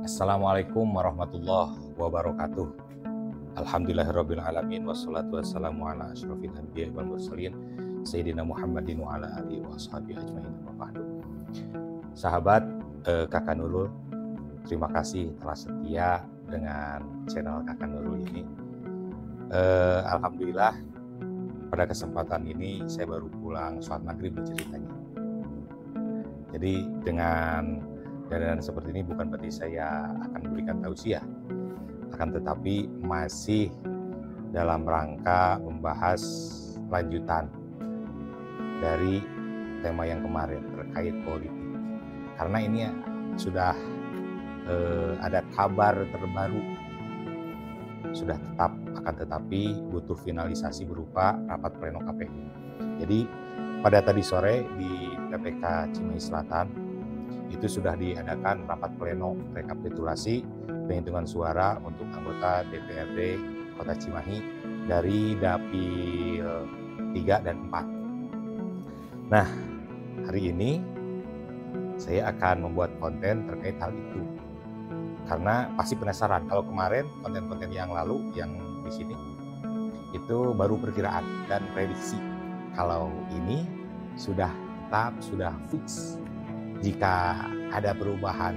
Assalamualaikum warahmatullahi wabarakatuh. Alhamdulillahirrabbilalamin. Wassalatu wassalamu ala asyrafil anbiya'i wal mursalin Sayyidina Muhammadin wa ala alihi wa sahbihi ajma'in. Sahabat Kakak Nurul, terima kasih telah setia dengan channel Kakak Nurul ini. Alhamdulillah pada kesempatan ini saya baru pulang sholat maghrib ceritanya. Jadi dengan dan seperti ini bukan berarti saya akan memberikan tausiah, akan tetapi masih dalam rangka membahas lanjutan dari tema yang kemarin terkait politik. Karena ini sudah ada kabar terbaru, sudah tetap, akan tetapi butuh finalisasi berupa rapat pleno KPU. Jadi pada tadi sore di PPK Cimahi Selatan itu sudah diadakan rapat pleno rekapitulasi penghitungan suara untuk anggota DPRD Kota Cimahi dari Dapil 3 dan 4. Nah, hari ini saya akan membuat konten terkait hal itu. Karena pasti penasaran, kalau kemarin konten-konten yang lalu yang di sini itu baru perkiraan dan prediksi. Kalau ini sudah tetap, sudah fix. Jika ada perubahan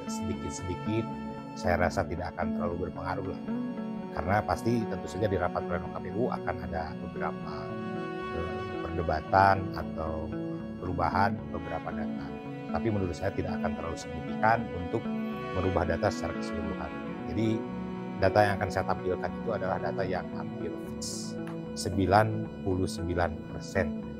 sedikit-sedikit, saya rasa tidak akan terlalu berpengaruh lah. Karena pasti tentu saja di rapat pleno KPU akan ada beberapa perdebatan atau perubahan beberapa data. Tapi menurut saya tidak akan terlalu signifikan untuk merubah data secara keseluruhan. Jadi data yang akan saya tampilkan itu adalah data yang hampir fix 99%.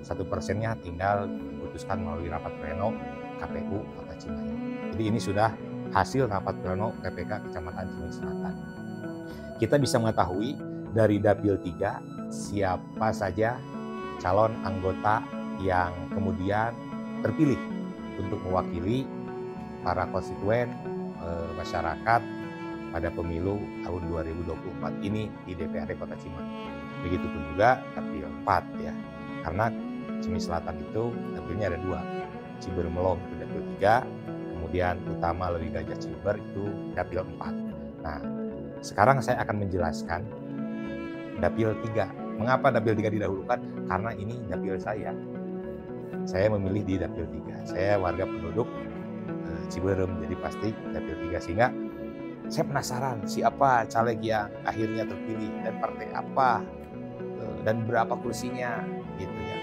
1%-nya tinggal diputuskan melalui rapat pleno KPU Kota Cimahi. Jadi ini sudah hasil rapat pleno PPK Kecamatan Cimahi Selatan. Kita bisa mengetahui dari Dapil 3 siapa saja calon anggota yang kemudian terpilih untuk mewakili para konstituen masyarakat pada pemilu tahun 2024 ini di DPRD Kota Cimahi. Begitupun juga Dapil 4 ya. Karena Cimahi Selatan itu dapilnya ada 2, Cibermelong itu dapil 3, kemudian Utama Lewi Gajah Ciber itu dapil 4. Nah, sekarang saya akan menjelaskan dapil 3. Mengapa dapil 3 didahulukan? Karena ini dapil saya. Saya memilih di dapil 3. Saya warga penduduk Ciberem, jadi pasti dapil 3. Sehingga saya penasaran siapa caleg yang akhirnya terpilih dan partai apa dan berapa kursinya gitu ya.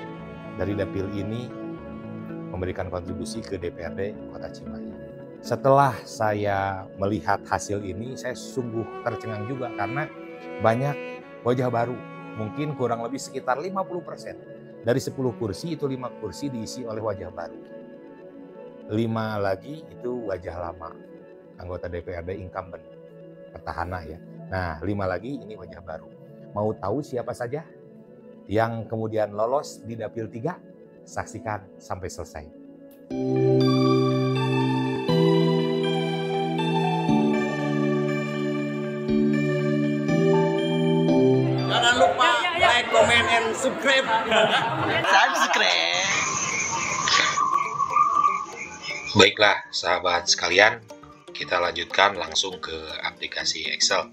Dari dapil ini memberikan kontribusi ke DPRD Kota Cimahi. Setelah saya melihat hasil ini, saya sungguh tercengang juga karena banyak wajah baru. Mungkin kurang lebih sekitar 50%. Dari 10 kursi itu 5 kursi diisi oleh wajah baru. 5 lagi itu wajah lama, anggota DPRD incumbent, petahana ya. Nah, 5 lagi ini wajah baru. Mau tahu siapa saja yang kemudian lolos di dapil 3? Saksikan sampai selesai. Jangan lupa like, comment, and subscribe. Baiklah sahabat sekalian, kita lanjutkan langsung ke aplikasi Excel.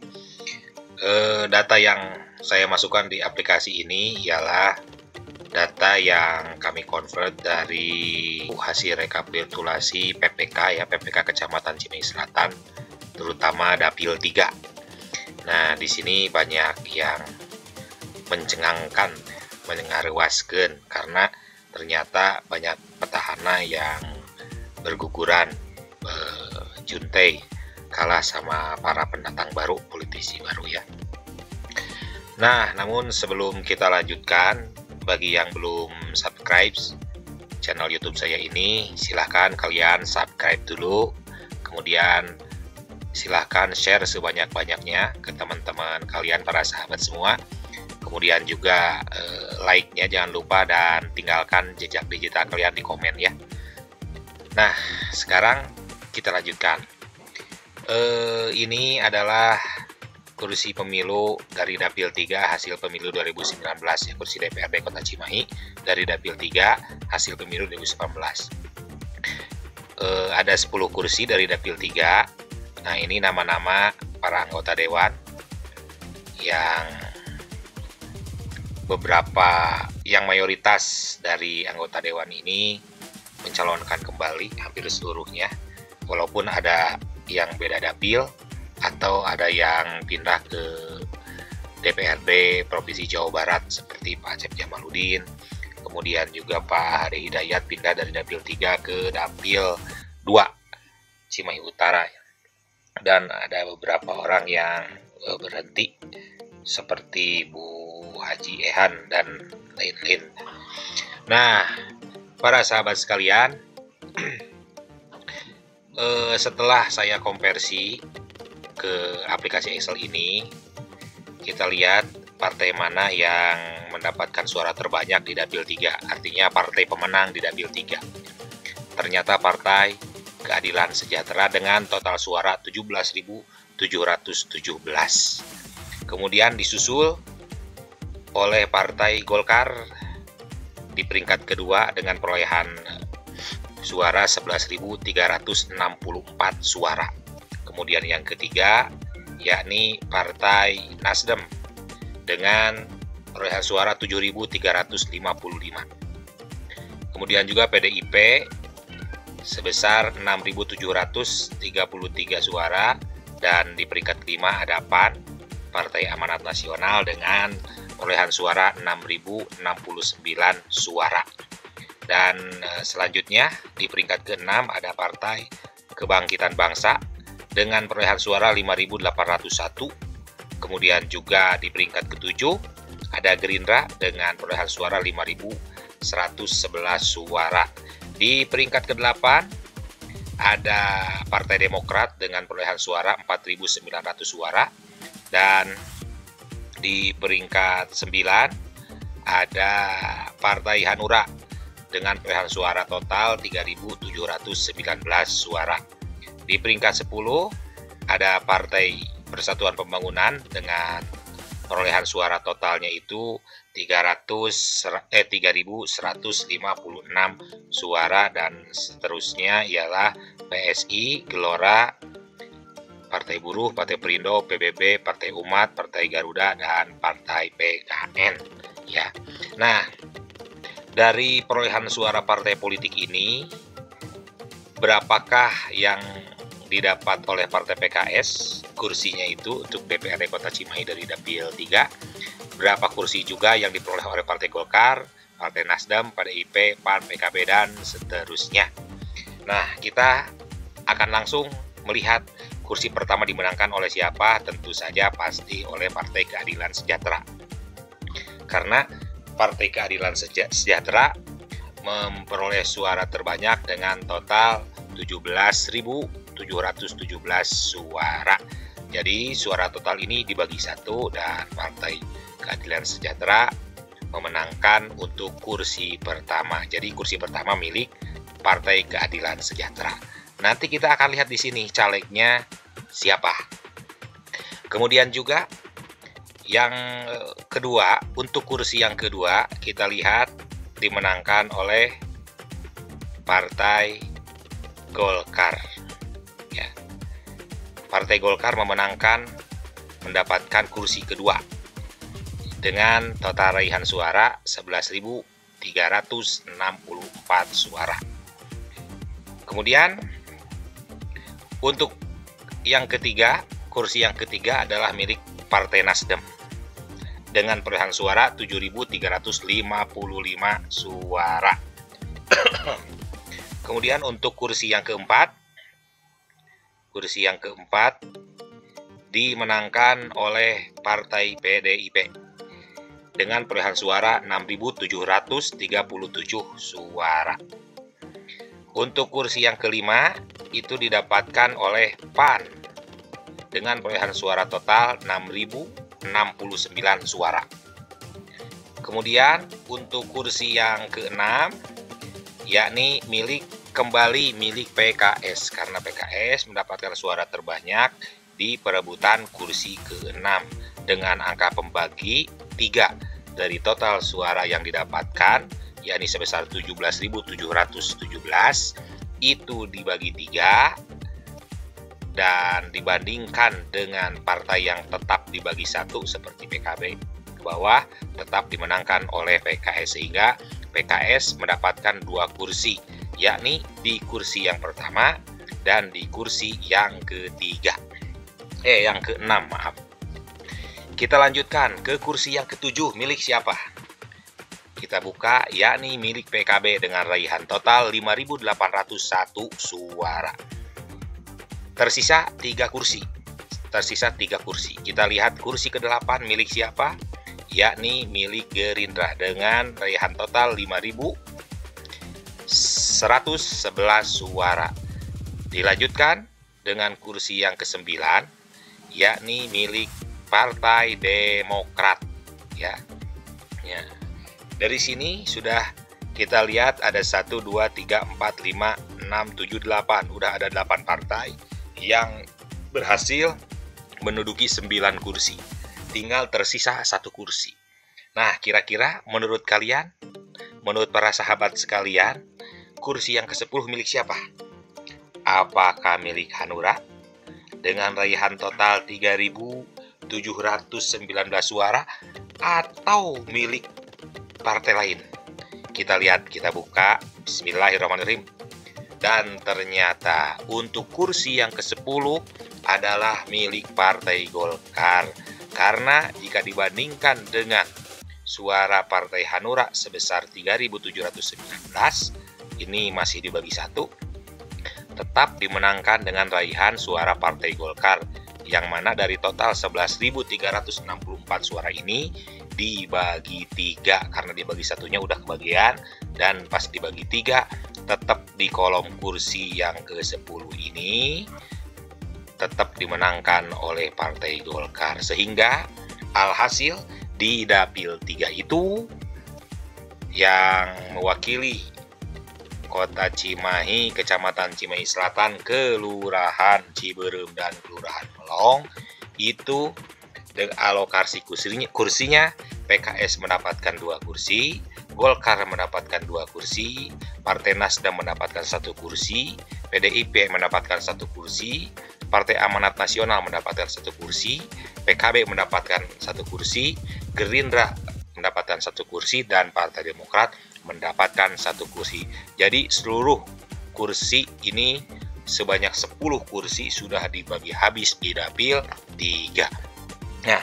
Data yang saya masukkan di aplikasi ini ialah data yang kami convert dari hasil rekapitulasi PPK ya, PPK Kecamatan Cimahi Selatan, terutama Dapil 3. Nah, di sini banyak yang mencengangkan, mengaruaskeun karena ternyata banyak petahana yang berguguran juntai kalah sama para pendatang baru, politisi baru ya. Nah, namun sebelum kita lanjutkan, bagi yang belum subscribe channel YouTube saya ini, silahkan kalian subscribe dulu, kemudian silahkan share sebanyak-banyaknya ke teman-teman kalian, para sahabat semua. Kemudian juga like-nya jangan lupa, dan tinggalkan jejak digital kalian di komen ya. Nah, sekarang kita lanjutkan. Ini adalah kursi pemilu dari Dapil 3 hasil pemilu 2019 ya, kursi DPRD Kota Cimahi dari Dapil 3 hasil pemilu 2019. ada 10 kursi dari Dapil 3. Nah, ini nama-nama para anggota dewan yang yang mayoritas dari anggota dewan ini mencalonkan kembali hampir seluruhnya, walaupun ada yang beda dapil atau ada yang pindah ke DPRD Provinsi Jawa Barat seperti Pak Acep Jamaludin, kemudian juga Pak Hadi Hidayat pindah dari Dapil 3 ke Dapil 2 Cimahi Utara, dan ada beberapa orang yang berhenti seperti Bu Haji Ehan dan lain-lain. Nah, para sahabat sekalian, setelah saya konversi ke aplikasi Excel ini, kita lihat partai mana yang mendapatkan suara terbanyak di Dapil 3, artinya partai pemenang di Dapil 3. Ternyata Partai Keadilan Sejahtera dengan total suara 17.717. Kemudian disusul oleh Partai Golkar di peringkat kedua dengan perolehan suara 11.364 suara. Kemudian yang ketiga yakni Partai Nasdem dengan perolehan suara 7.355. Kemudian juga PDIP sebesar 6.733 suara, dan di peringkat kelima ada PAN, Partai Amanat Nasional dengan perolehan suara 6.069 suara. Dan selanjutnya di peringkat ke-6 ada Partai Kebangkitan Bangsa dengan perolehan suara 5.801. Kemudian juga di peringkat ke-7 ada Gerindra dengan perolehan suara 5.111 suara. Di peringkat ke-8 ada Partai Demokrat dengan perolehan suara 4.900 suara. Dan di peringkat 9 ada Partai Hanura dengan perolehan suara total 3.719 suara. Di peringkat 10 ada Partai Persatuan Pembangunan dengan perolehan suara totalnya itu 3.156 suara, dan seterusnya ialah PSI, Gelora, Partai Buruh, Partai Perindo, PBB, Partai Umat, Partai Garuda, dan Partai PKN. Ya. Nah, dari perolehan suara partai politik ini, berapakah yang didapat oleh Partai PKS kursinya itu untuk DPRD Kota Cimahi dari Dapil 3? Berapa kursi juga yang diperoleh oleh Partai Golkar, Partai Nasdem, PDIP, PAN, PKB, dan seterusnya. Nah, kita akan langsung melihat kursi pertama dimenangkan oleh siapa. Tentu saja pasti oleh Partai Keadilan Sejahtera, karena Partai Keadilan Sejahtera memperoleh suara terbanyak dengan total 17.717 suara. Jadi suara total ini dibagi satu, dan Partai Keadilan Sejahtera memenangkan untuk kursi pertama. Jadi kursi pertama milik Partai Keadilan Sejahtera. Nanti kita akan lihat di sini calegnya siapa. Kemudian juga yang kedua, untuk kursi yang kedua kita lihat dimenangkan oleh Partai Golkar. Ya. Partai Golkar mendapatkan kursi kedua dengan total raihan suara 11.364 suara. Kemudian untuk yang ketiga, kursi yang ketiga adalah milik Partai Nasdem dengan perolehan suara 7.355 suara. Kemudian untuk kursi yang keempat dimenangkan oleh Partai PDIP dengan perolehan suara 6.737 suara. Untuk kursi yang kelima itu didapatkan oleh PAN dengan perolehan suara total 6.069 suara. Kemudian untuk kursi yang keenam yakni kembali milik PKS, karena PKS mendapatkan suara terbanyak di perebutan kursi ke-6 dengan angka pembagi 3 dari total suara yang didapatkan, yakni sebesar 17.717. itu dibagi 3 dan dibandingkan dengan partai yang tetap dibagi 1 seperti PKB ke bawah, tetap dimenangkan oleh PKS, sehingga PKS mendapatkan 2 kursi, yakni di kursi yang pertama dan di kursi yang ketiga. Yang ke-6, maaf. Kita lanjutkan ke kursi yang ke-7, milik siapa? Kita buka, yakni milik PKB dengan raihan total 5.801 suara. Tersisa 3 kursi. Kita lihat kursi ke-8 milik siapa? Yakni milik Gerindra dengan raihan total 5.111 suara. Dilanjutkan dengan kursi yang ke-9, yakni milik Partai Demokrat, ya. Dari sini sudah kita lihat ada 1, 2, 3, 4, 5, 6, 7, 8. Udah ada 8 partai yang berhasil menduduki 9 kursi. Tinggal tersisa 1 kursi. Nah, kira-kira menurut kalian, menurut para sahabat sekalian, kursi yang ke-10 milik siapa? Apakah milik Hanura dengan raihan total 3.719 suara, atau milik partai lain? Kita lihat, kita buka, bismillahirrahmanirrahim. Dan ternyata untuk kursi yang ke-10 adalah milik Partai Golkar. Karena jika dibandingkan dengan suara Partai Hanura sebesar 3.719, ini masih dibagi 1, tetap dimenangkan dengan raihan suara Partai Golkar, yang mana dari total 11.364 suara ini dibagi 3, karena dibagi 1-nya udah kebagian, dan pas dibagi 3 tetap di kolom kursi yang ke-10 ini tetap dimenangkan oleh Partai Golkar, sehingga alhasil di Dapil 3 itu yang mewakili Kota Cimahi, Kecamatan Cimahi Selatan, Kelurahan Ciberem, dan Kelurahan Melong itu dengan alokasi kursinya PKS mendapatkan 2 kursi, Golkar mendapatkan 2 kursi, Partai Nasdem mendapatkan 1 kursi, PDIP mendapatkan 1 kursi, Partai Amanat Nasional mendapatkan 1 kursi, PKB mendapatkan 1 kursi, Gerindra mendapatkan 1 kursi, dan Partai Demokrat mendapatkan 1 kursi. Jadi seluruh kursi ini sebanyak 10 kursi sudah dibagi habis di Dapil 3. Nah,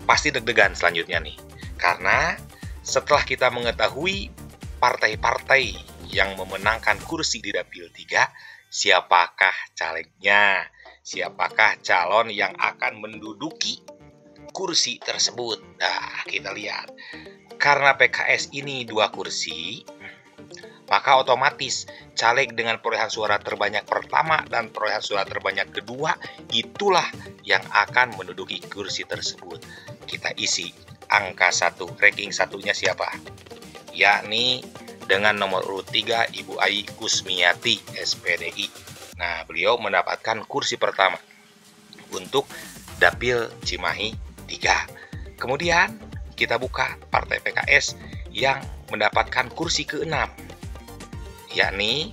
pasti deg-degan selanjutnya nih. Karena setelah kita mengetahui partai-partai yang memenangkan kursi di Dapil 3, siapakah calegnya? Siapakah calon yang akan menduduki kursi tersebut? Nah, kita lihat. Karena PKS ini 2 kursi, maka otomatis caleg dengan perolehan suara terbanyak pertama dan perolehan suara terbanyak kedua itulah yang akan menduduki kursi tersebut. Kita isi angka 1, ranking 1-nya siapa? Yakni dengan nomor urut 3 Ibu Ai Kusmiati, SPDI. Nah, beliau mendapatkan kursi pertama untuk Dapil Cimahi 3. Kemudian kita buka Partai PKS yang mendapatkan kursi ke-6, yakni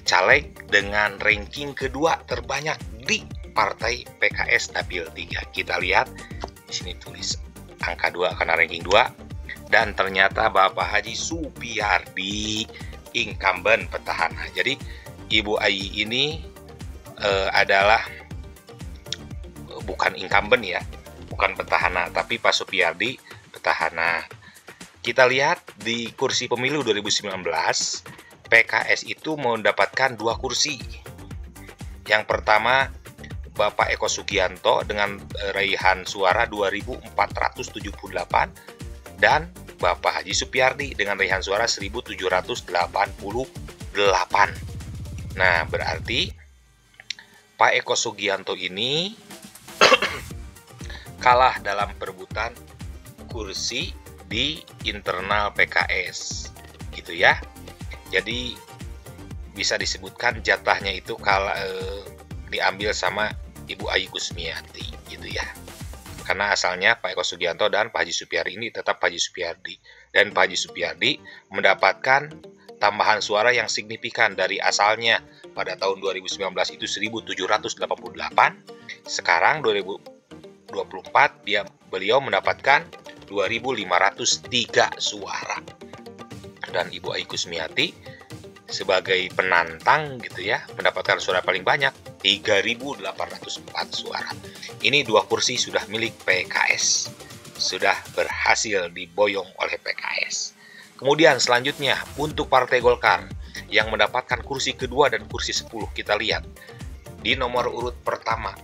caleg dengan ranking kedua terbanyak di Partai PKS Dapil 3. Kita lihat di sini tulis angka 2 karena ranking 2, dan ternyata Bapak Haji Supiyardi, incumbent petahana. Jadi Ibu Ai ini adalah bukan incumbent ya, bukan petahana, tapi Pak Supiyardi petahana. Kita lihat di kursi pemilu 2019, PKS itu mendapatkan 2 kursi. Yang pertama Bapak Eko Sugianto dengan raihan suara 2.478, dan Bapak Haji Supiyardi dengan raihan suara 1.788. Nah, berarti Pak Eko Sugianto ini kalah dalam perebutan kursi di internal PKS, gitu ya. Jadi bisa disebutkan jatahnya itu diambil sama Ibu Ai Kusmiati, gitu ya. Karena asalnya Pak Eko Sugianto dan Pak Haji Supiyardi ini tetap Pak Haji Supiyardi, dan Pak Haji Supiyardi mendapatkan tambahan suara yang signifikan dari asalnya pada tahun 2019 itu 1.788, sekarang 2024 beliau mendapatkan 2.503 suara. Dan Ibu Ai Kusmiati sebagai penantang gitu ya, mendapatkan suara paling banyak 3.804 suara. Ini 2 kursi sudah milik PKS, sudah berhasil diboyong oleh PKS. Kemudian selanjutnya untuk Partai Golkar yang mendapatkan kursi kedua dan kursi 10, kita lihat di nomor urut pertama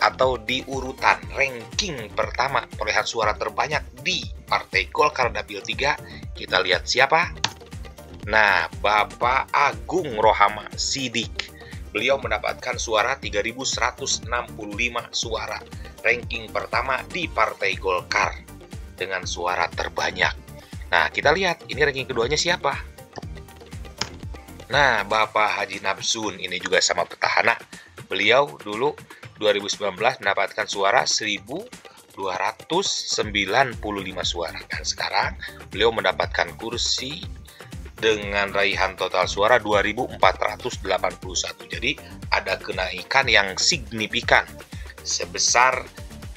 atau di urutan ranking pertama perolehan suara terbanyak di Partai Golkar Dapil 3, kita lihat siapa? Nah, Bapak Agung Rohama Sidik. Beliau mendapatkan suara 3.165 suara. Ranking pertama di Partai Golkar dengan suara terbanyak. Nah, kita lihat ini ranking keduanya siapa? Nah, Bapak Haji Nabsun, ini juga sama petahana. Beliau dulu 2019 mendapatkan suara 1.295 suara. Dan sekarang beliau mendapatkan kursi dengan raihan total suara 2.481. Jadi ada kenaikan yang signifikan sebesar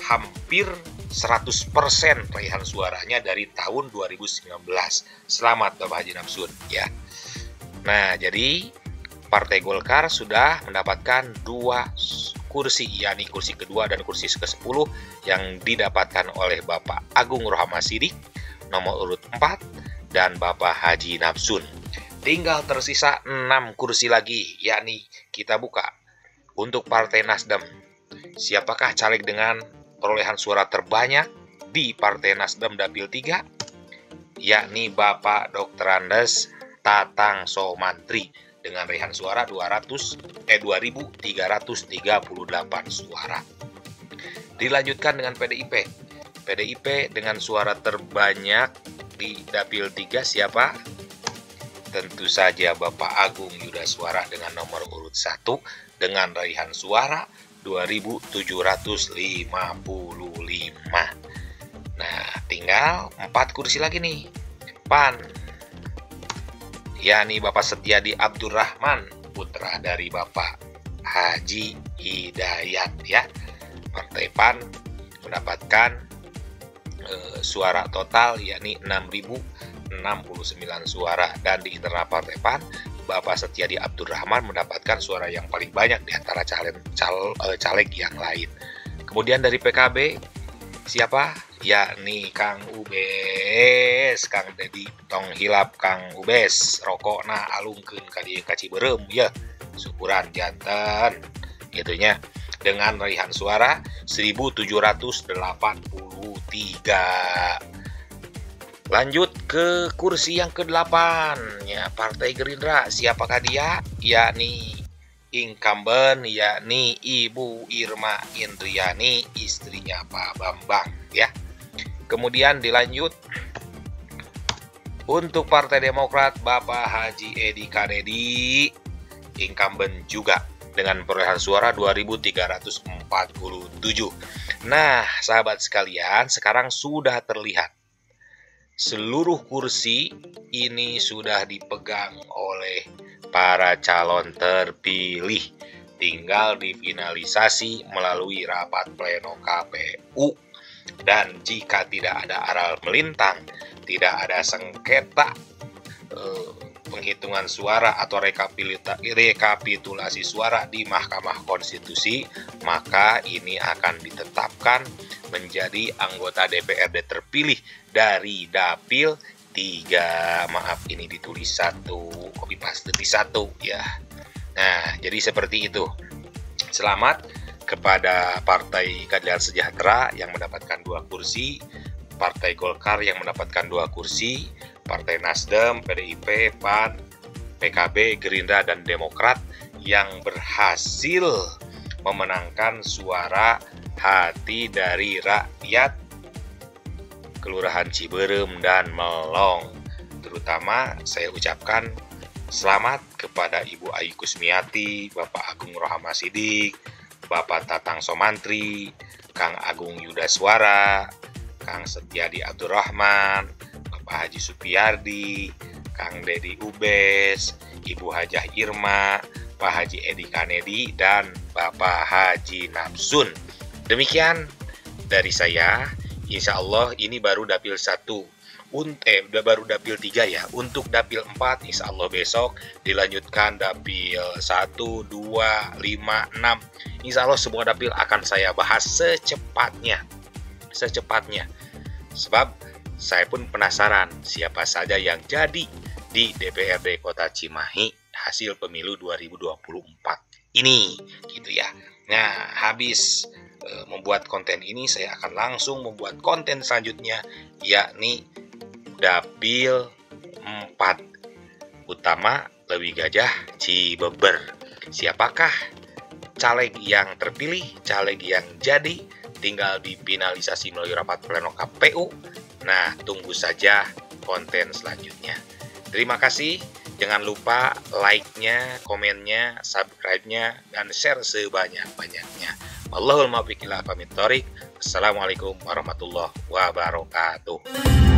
hampir 100% raihan suaranya dari tahun 2019. Selamat Bapak Haji Nabsun ya. Nah, jadi Partai Golkar sudah mendapatkan 2 kursi, yakni kursi kedua dan kursi ke-10 yang didapatkan oleh Bapak Agung Rohama Sidik nomor urut 4 dan Bapak Haji Nabsun. Tinggal tersisa 6 kursi lagi, yakni kita buka untuk Partai Nasdem. Siapakah caleg dengan perolehan suara terbanyak di Partai Nasdem Dapil 3? Yakni Bapak Dr. Andes Tatang Somantri dengan raihan suara 2.338 suara. Dilanjutkan dengan PDIP. PDIP dengan suara terbanyak di Dapil 3 siapa? Tentu saja Bapak Agung Yudaswara dengan nomor urut 1 dengan raihan suara 2.755. Nah, tinggal 4 kursi lagi nih. PAN, yakni Bapak Setiadi Abdurrahman, putra dari Bapak Haji Hidayat ya. Partai PAN mendapatkan suara total yakni 6.069 suara, dan di internal Partai PAN Bapak Setiadi Abdurrahman mendapatkan suara yang paling banyak di antara caleg yang lain. Kemudian dari PKB siapa? Yakni Kang Ubes, Kang Dedi tong hilap Kang Ubes, rokokna alungkeun ka dieu ka Ciberem ya. Syukuran janten gitunya dengan raihan suara 1.783. Lanjut ke kursi yang ke-8 ya, Partai Gerindra. Siapakah dia? Yakni incumbent, yakni Ibu Irma Indriani, istrinya Pak Bambang ya. Kemudian dilanjut untuk Partai Demokrat Bapak Haji Edi Kanedi, incumbent juga dengan perolehan suara 2.347. Nah, sahabat sekalian, sekarang sudah terlihat seluruh kursi ini sudah dipegang oleh para calon terpilih. Tinggal difinalisasi melalui rapat pleno KPU. Dan jika tidak ada aral melintang, tidak ada sengketa penghitungan suara atau rekapitulasi suara di Mahkamah Konstitusi, maka ini akan ditetapkan menjadi anggota DPRD terpilih dari Dapil 3. Maaf, ini ditulis 1, copy paste di 1 ya. Nah, jadi seperti itu. Selamat kepada Partai Keadilan Sejahtera yang mendapatkan 2 kursi, Partai Golkar yang mendapatkan 2 kursi, Partai Nasdem, PDIP, PAN, PKB, Gerindra, dan Demokrat yang berhasil memenangkan suara hati dari rakyat Kelurahan Ciberem dan Melong. Terutama saya ucapkan selamat kepada Ibu Ai Kusmiati, Bapak Agung Rohama Sidik, Bapak Tatang Somantri, Kang Agung Yudaswara, Kang Setiadi Abdurrahman, Bapak Haji Supiyardi, Kang Dedi Ubes, Ibu Hajah Irma, Pak Haji Edi Kanedi, dan Bapak Haji Namsun. Demikian dari saya. Insya Allah ini baru dapil 1. Baru dapil 3 ya. Untuk dapil 4 insya Allah besok dilanjutkan dapil 1, 2, 5, 6. Insya Allah semua dapil akan saya bahas secepatnya. Sebab saya pun penasaran siapa saja yang jadi di DPRD Kota Cimahi hasil pemilu 2024 ini, gitu ya. Nah, habis membuat konten ini, saya akan langsung membuat konten selanjutnya, yakni dapil 4 utama Leuwi Gajah Cibeber. Siapakah caleg yang terpilih, caleg yang jadi? Tinggal dipinalisasi melalui rapat pleno KPU. Nah, tunggu saja konten selanjutnya. Terima kasih. Jangan lupa like-nya, komennya, subscribe-nya, dan share sebanyak-banyaknya. Wallahul muwaffiq ila aqwamit thoriq. Assalamualaikum warahmatullahi wabarakatuh.